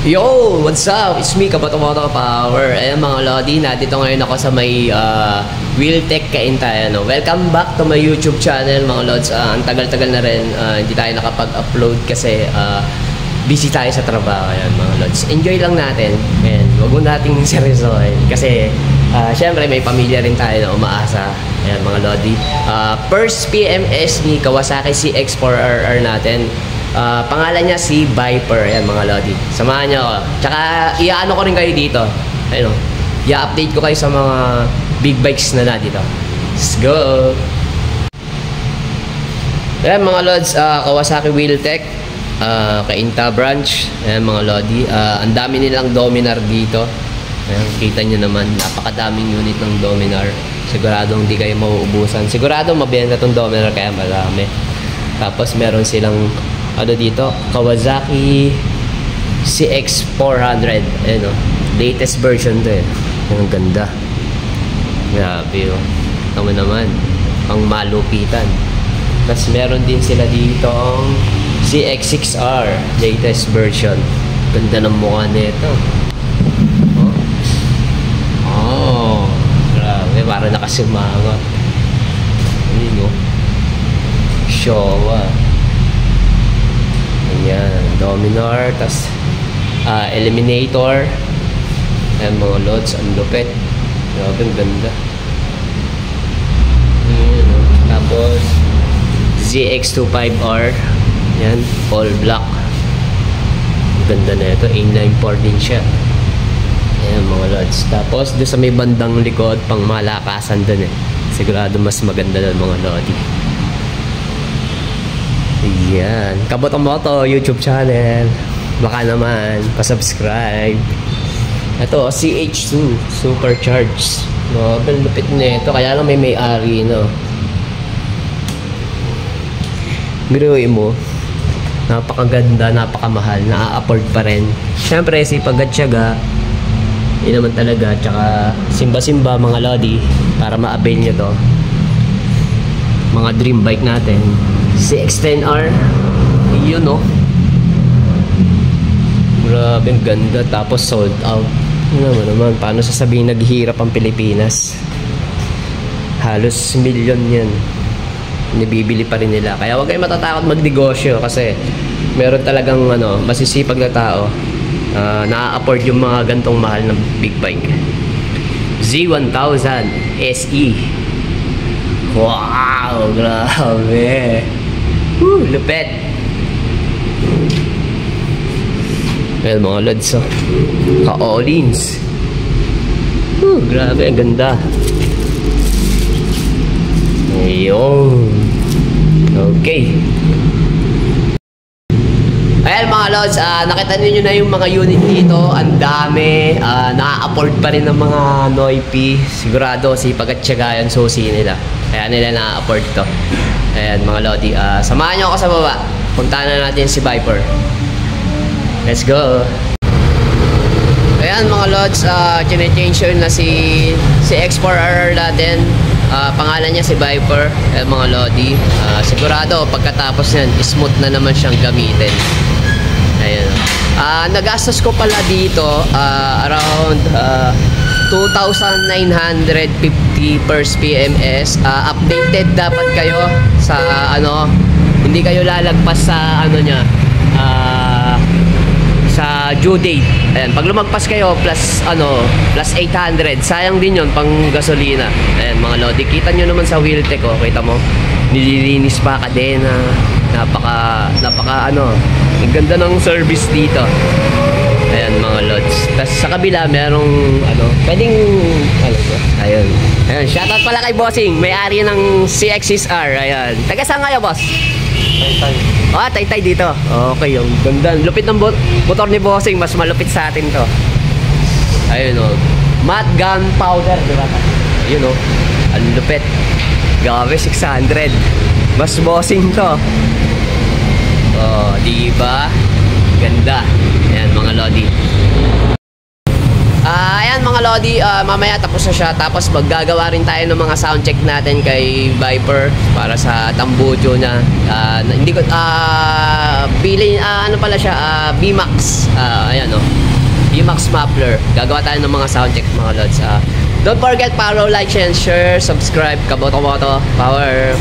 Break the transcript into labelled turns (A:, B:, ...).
A: Yo! What's up? It's me, Kabato-Moto Power. Ayan mga Lodi, nandito ngayon ako sa may Wheeltech Kaintayan. Welcome back to my YouTube channel mga Lods. Ang tagal-tagal na rin, hindi tayo nakapag-upload kasi busy tayo sa trabaho. Ayan mga Lods, enjoy lang natin. Ayan, wag mo nating seryosohin kasi syempre may pamilya rin tayo na umaasa. Ayan mga Lodi, first PMS ni Kawasaki CX-4RR natin. Pangalan niya si Viper. Ayan mga Lodi, samahan niyo ako. Tsaka iaano ko rin kayo dito, ayun, i-update ko kayo sa mga big bikes na dito. Let's go. Ayan mga Lods, Kawasaki Wheeltech Kainta branch. Ayan mga Lodi, ang dami nilang Dominar dito. Ayan, kita nyo naman, napakadaming unit ng Dominar. Siguradong hindi kayo mauubusan. Sigurado mabenta tong Dominar kaya marami. Tapos meron silang ano dito, Kawasaki CX-400. Ayan o, latest version to eh. Ang ganda. Grabe o. Tama naman, pang malupitan. Tapos meron din sila dito ang CX-6R latest version. Ganda ng mukha nito. Oh, grabe, parang nakasimangot. Ayun o, Showa. Ayan, Dominar, tas Eliminator. Ayan mga Lods, ang lupit. Grabe, ang ganda. Ayan, tapos ZX-25R. Ayan, all black. Ang ganda na ito, A94 din siya. Ayan mga Lods. Tapos doon sa may bandang likod, pang malakasan doon eh. Sigurado mas maganda doon mga Lodi. Ayan, Kabato-Moto YouTube channel. Baka naman pa-subscribe. Ito, CH2 Supercharged. No, lupit na ito. Kaya lang may-ari, no. Biruin mo, napakaganda, napakamahal, na-afford pa rin. Siyempre, sipag at tiyaga, yun naman talaga. Tsaka simba-simba mga Lodi para ma-avail nyo to. Mga dream bike natin, CX-10R. Yun no, grabe ang ganda. Tapos sold out. Ano naman, paano sasabihin naghihirap ang Pilipinas? Halos milyon yan, nabibili pa rin nila. Kaya huwag kayo matatakot magnegosyo kasi meron talagang ano, masisipag na tao na-afford yung mga gantong mahal na big bike. Z1000 SE. Wow, grabe. Lupet. Ayan mga Lods, ka-all-ins. Grabe, ang ganda. Ayun. Okay. Ayan mga Lods, nakita niyo na yung mga unit dito. Ang dami, na-afford pa rin ng mga Noipi. Sigurado sipag at tiyaga yan, susi nila. Kaya nila na-afford to. Ayan mga Lodi, samahan nyo ako sa baba. Puntahan na natin si Viper. Let's go. Ayan mga Lods, change yun na si X4RR natin. Pangalan niya si Viper. Ayan mga Lodi, sigurado pagkatapos yan, smooth na naman siyang gamitin. Ayan. Nagastos ko pala dito around 2,950 per PMS. Updated dapat kayo sa ano, hindi kayo lalagpas sa ano niya, sa due date. Ayan, pag lumagpas kayo plus ano, plus 800, sayang din yon pang gasolina. Ayan mga Lodi, kita nyo naman sa Wheeltech, oh, kita mo, nililinis pa kadena. Napaka ano, ang ganda ng service dito. Ayan mga Lods. Tapos sa kabila merong ano, pwedeng ano ba? Ayun. Ayun, shoutout pala kay Bossing, may-ari ng CX-6R. Ayan. Taga saan kayo, boss?
B: Taytay.
A: Taytay dito. Okay, yung ganda. Lupit ng motor ni Bossing, mas malupit sa atin to. Ayun oh. Matte gunpowder, diba? Ayun oh. Ang lupit. Grabe, 600. Mas Bossing to. Oh, diba? Ganda. Ayan mga Lodi. Ayan mga Lodi. Lodi, mamaya tapos na siya. Tapos maggagawa rin tayo ng mga sound check natin kay Viper para sa tambucho niya. Hindi ko, bilin, ano pala siya, B-Max. Ayan o. B-Max muffler. Gagawa tayo ng mga sound check mga Lods. Don't forget, follow, like, and share, subscribe. Kaboto-boto. Power.